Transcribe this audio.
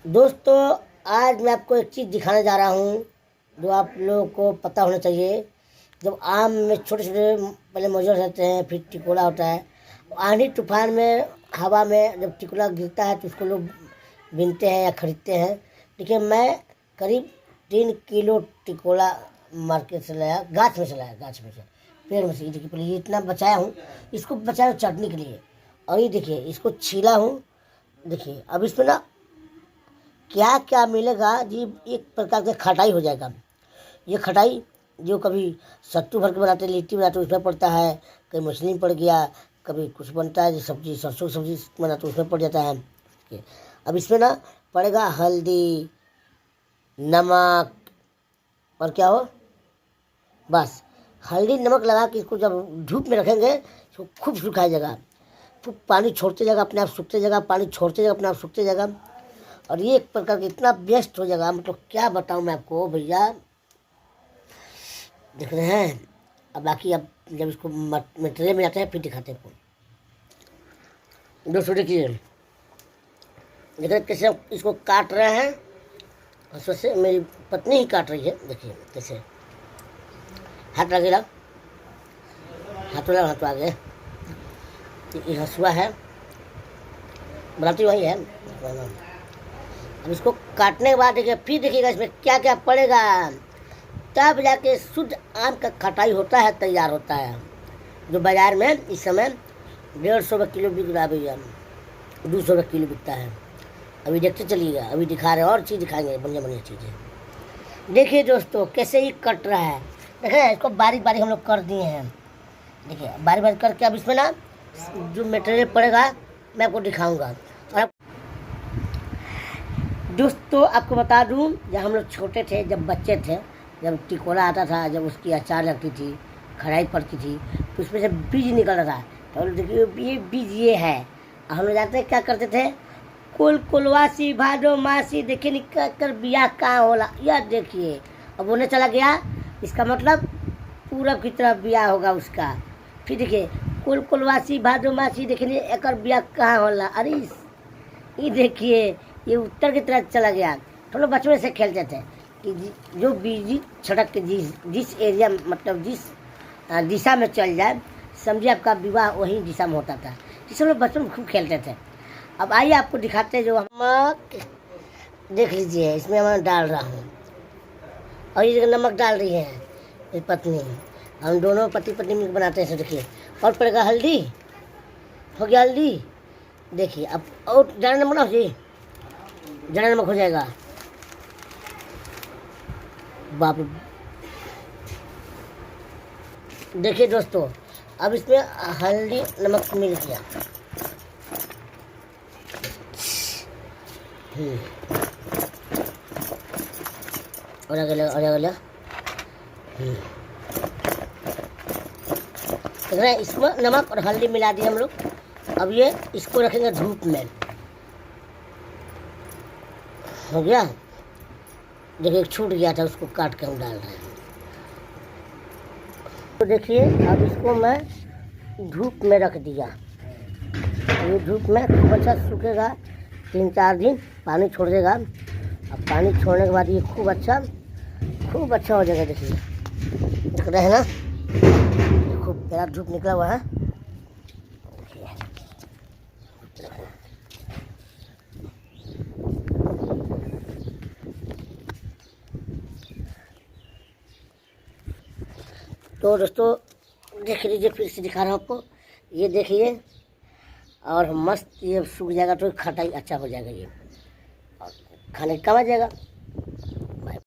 दोस्तों, आज मैं आपको एक चीज़ दिखाने जा रहा हूँ जो आप लोगों को पता होना चाहिए। जब आम में छोटे छोटे पहले मौजूद रहते हैं, फिर टिकोला होता है। आंधी तूफान में, हवा में जब टिकोला गिरता है तो उसको लोग बीनते हैं या खरीदते हैं। देखिए, मैं करीब 3 किलो टिकोला मार्केट से लाया, गाछ में से लाया, गाछ में से, पेड़ में से। देखिए, पहले ये इतना बचाया हूँ, इसको बचाया हूँ चटनी के लिए। और ये देखिए, इसको छीला हूँ। देखिए, अब इसमें ना क्या क्या मिलेगा जी, एक प्रकार से खटाई हो जाएगा। ये खटाई जो कभी सत्तू भर के बनाते, लिट्टी बनाते उसमें पड़ता है, कभी मछली में पड़ गया, कभी कुछ बनता है जो सब्जी, सरसों की सब्जी बनाते उसमें पड़ जाता है। अब इसमें ना पड़ेगा हल्दी, नमक, और क्या हो, बस हल्दी नमक लगा के इसको जब धूप में रखेंगे तो खूब सुखाया जाएगा, खूब पानी छोड़ते जाएगा, अपने आप सूखते जाएगा, पानी छोड़ते जाएगा, अपने आप सूखते जाएगा। और ये एक प्रकार का इतना बेस्ट हो जाएगा, मतलब क्या बताऊं मैं आपको भैया, देख रहे हैं। अब बाकी अब जब इसको मटेरियल में आता है फिर दिखाते हैं आपको। दोस्तों देखिए, देख रहे कैसे इसको काट रहे हैं। हंसुआ से मेरी पत्नी ही काट रही है। देखिए कैसे हाथ लगेगा, हाथों लगा, हाथों आगे। ये हंसुआ है, बनाती वही है। अब इसको काटने के बाद देखिए, फिर देखिएगा इसमें क्या क्या पड़ेगा, तब जाके शुद्ध आम का खटाई होता है, तैयार होता है। जो बाज़ार में इस समय 150 रुपये किलो बिक रहा है भैया, 200 रुपये किलो बिकता है। अभी देखते चलिएगा, अभी दिखा रहे हैं और चीज़ दिखाएंगे, बढ़िया बढ़िया चीज़ें। देखिए दोस्तों, कैसे ही कट रहा है। देखिए, इसको बारीक बारीक हम लोग कर दिए हैं। देखिए, बारीक बारीक करके अब इसमें ना जो मटेरियल पड़ेगा मैं आपको दिखाऊँगा। और दोस्तों आपको बता दूं, जब हम लोग छोटे थे, जब बच्चे थे, जब टिकोला आता था, जब उसकी अचार लगती थी, खराई पड़ती थी, तो उसमें से बीज निकल रहा था। तो देखिए, ये बीज ये है। हम लोग जानते हैं क्या करते थे, कुल कुलवासी भादो मासी, देखिए निकल कर बिया कहाँ होला। यह देखिए, अब होने चला गया, इसका मतलब पूरब की तरफ बिया होगा उसका। फिर देखिए, कुल कुलवासी भादो मासी, देखिए एक बिया कहाँ होला। अरे ये देखिए, ये उत्तर की तरफ चला गया। हम लोग बचपन से खेलते थे कि जो बीज छटक के जिस एरिया, मतलब जिस दिशा में चल जाए, समझिए आपका विवाह वही दिशा में होता था। जिससे हम लोग बचपन में खूब खेलते थे। अब आइए आपको दिखाते हैं। जो नमक देख लीजिए, इसमें मैं डाल रहा हूँ, और ये नमक डाल रही है मेरी पत्नी। हम दोनों पति पत्नी मिलकर बनाते हैं। देखिए, और पड़ेगा हल्दी, हो गया हल्दी। देखिए, अब और ज़्यादा नमक ना जी, ज़्यादा नमक हो जाएगा, बाप। देखिए दोस्तों, अब इसमें हल्दी नमक मिल गया। और अगला, और अगला। देख रहे हैं, इसमें नमक और हल्दी मिला दिए हम लोग। अब ये इसको रखेंगे धूप में। हो गया। देखिए, छूट गया था, उसको काट के हम डाल रहे हैं। तो देखिए, अब इसको मैं धूप में रख दिया। ये धूप में खूब अच्छा सूखेगा, 3-4 दिन पानी छोड़ देगा। अब पानी छोड़ने के बाद ये खूब अच्छा हो जाएगा। देखिए, देख रहे हैं ना, खूब प्यारा धूप निकला हुआ है। तो दोस्तों देख लीजिए, फिर से दिखा रहा हूँ आपको। ये देखिए, और मस्त ये सूख जाएगा तो खटाई अच्छा हो जाएगा, ये और खाने का काम आ जाएगा।